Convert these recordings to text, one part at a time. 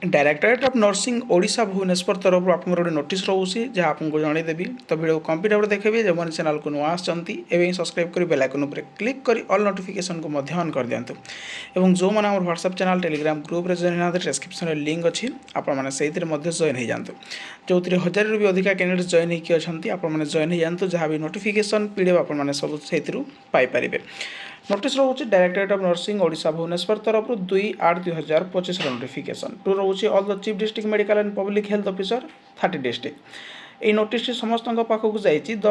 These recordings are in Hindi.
Directorate of nursing Odisha Bhubaneswar तरफ आपको गोटे नोटिस रोचे जहाँ आपको जनईदेवी तो वीडियो कंप्लीट भाव देखिए जो मैंने चैनल को नुआ आसमें सब्सक्राइब कर बेल आइकन पर क्लिक कर ऑल नोटिफिकेशन को ऑन कर दिंतु और जो मैंने व्हाट्सएप चैनल टेलीग्राम ग्रुप रे जॉइन होना डिस्क्रिप्शन में लिंक अच्छी आपने जॉइन हो जातु जो 1000 भी अधिक कैंडिडेट जॉइन होती आपने जॉइन हो जातु जहाँ भी नोटिफिकेशन पीडीएफ आपने सब से पाइपर नोटिस रोचे directorate of nursing Odisha Bhubaneswar तरफ 2/8/2025 नोटिफिकेशन टू रोचे all the chief district medical and public health officer 30 district ये नोटिस समस्त पाखक जाइए the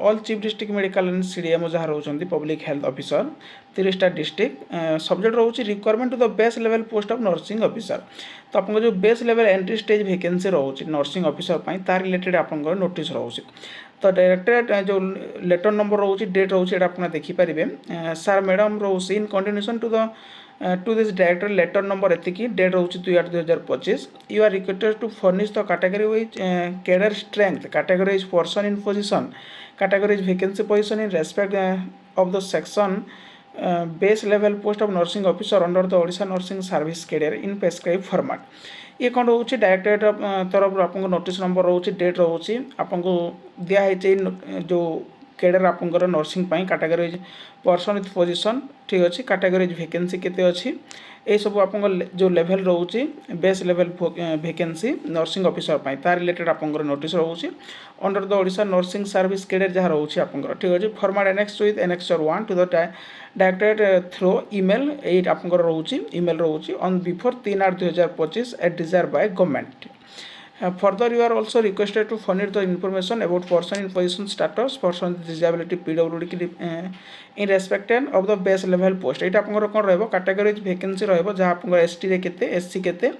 all chief district medical and CDMO जहाँ रोचे पब्लिक हेल्थ ऑफिसर 30टा डिस्ट्रिक्ट सब्जेक्ट रोचे requirement to the base level post of nursing officer तो आपको जो base level entry stage vacancy रोचे नर्सिंग ऑफिसर तार रिलेटेड आपंकर नोटिस रोचे तो डायरेक्टरेट जो लेटर नंबर रोचे डेट रोचे आप देखिपारे सार मैडम रोचे in continuation to this director letter number एतिकी डेट रोचे 2/8/2025 you are requested to furnish the category wise cadre strength categorise person in position categorise vacancy position in respect of the section base level post of nursing officer under the Odisha nursing service cadre in prescribe format ये कौन रोचे डायरेक्टरेट तरफ आपको नोटिस नंबर रोचे डेट रोचे आपको दिखाई जो कैडर आपंकर nursing categorize person with position ठीक अच्छे कैटेगराइज वैकेंसी केते अच्छी ये सब आप जो लेवल रोचे base level vacancy nursing officer तार रिलेटेड आपंकर नोटिस रोचे under the Odisha nursing service cadre जहाँ रोचे आपंकर ठीक अच्छे format annex with annexure 1 to the directorate through email ये आपंकर रोचे ईमेल रोचे on before 3/8/2025 at desire by government further you are also requested to furnish the information about person in position status person with disability pwd in respect of the base level post ये आपंकर कौन रहा कैटेगराइज वैकेंसी रहा आप एसटी रे केते एससी केते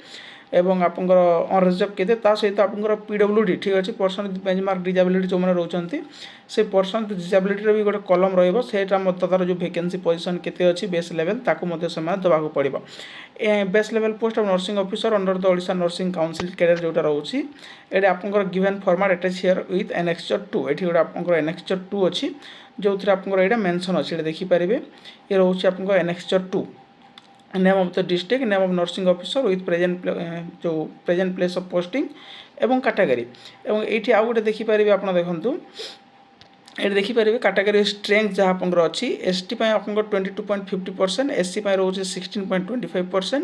एवं आपंकर अनरिजर्व केते ता सहित आपंकर पीडब्ल्यूडी ठीक अच्छे पर्सन विथ बेंचमार्क डिजाबिलिटी जो मैंने रोचंती से पर्सन विथ डिजाबिलिटी भी गोटे कलम रहा तार जो वैकेंसी पोजिशन केते अच्छी बेस लेवल ताकू से देवाक पड़ो base level post of nursing officer under the Odisha nursing council cadre जोटा रोचे ये आपंकर given format attach here with annexure 2 ये गोटे आपंकर एनेक्सचर 2 अच्छी जो आपंकर यहाँ मेंशन अच्छे देखिपारे ये रोचे आपंकर annexure 2 name of the district name of nursing officer with present जो प्रेजेंट प्लेस ऑफ पोस्टिंग एवं कैटेगरी एवं ये आउ गोटे देखिपारे आप देखूँ ये देखिपारे कैटेगरी स्ट्रेंथ जहाँ आपंकर अच्छी एसटी आपंकर 22.50% एससी रोचे 16.25%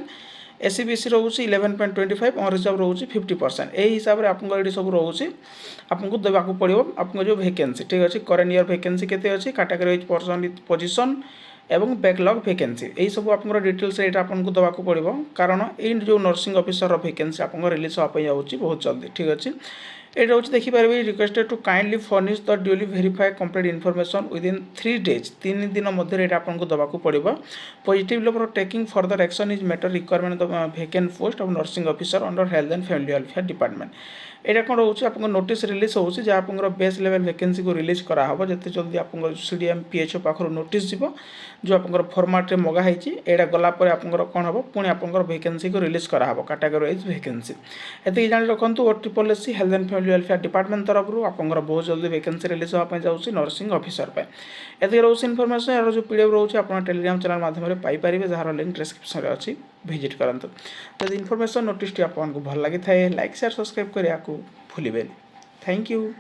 एससी बीसी रोचे 11.25 अनरिजर्व रोचे 50% यही हिसाब से आपको ये सब रोचे आपको देवाक पड़ो आपको जो वैकेंसी ठीक अच्छे करेन्ट ईयर वैकेंसी केते अच्छी कैटेगराइज पर्सन विथ पोजिशन एवं बैकलॉग वैकेंसी यही सब आप डिटेल्स ये आपको देवाक पड़ो कारण ये जो नर्सिंग ऑफिसर वैकेंसी आपको रिलीज होगा बहुत जल्दी ठीक अच्छे ये रोचे देखिपारे requested to kindly furnish the duly verify complete information within 3 days 3 दिन मध्य आपको देवाक पड़ो positive level taking further action is matter requirement the vacant post of nursing officer under health and family welfare department यहाँ कौन रोचे आपको नोटिस रिलीज होची जहाँ आपंकर बेस लेवल वैकेंसी को रिलीज कराहब जिते जल्दी आप सीडीएम पीएचओ पाखर नोटिस जीव जो आपंकर फॉर्मेट रे मगा होती यहाँ गलापर आपंकर कौन हम पुणी आपंकर वैकेंसी को रिलीज कराहब कैटेगराइज वैकेंसी ये जान रखु OTPSC health and family welfare department तरफ आपंकर बहुत जल्दी वैकेंसी रिलीज होगा जाऊँगी नर्सिंग ऑफिसर ये रोचे इनफॉरमेशन यार जो पीडीएफ रोचे आप टेलीग्राम चैनल माध्यम पाइपर जार लिंक डिस्क्रिप्शन में अच्छी विजिट करते जब इनफॉरमेशन नोटिस आपको भल लगी था लाइक शेयर सब्सक्राइब करने भूलें थैंक यू।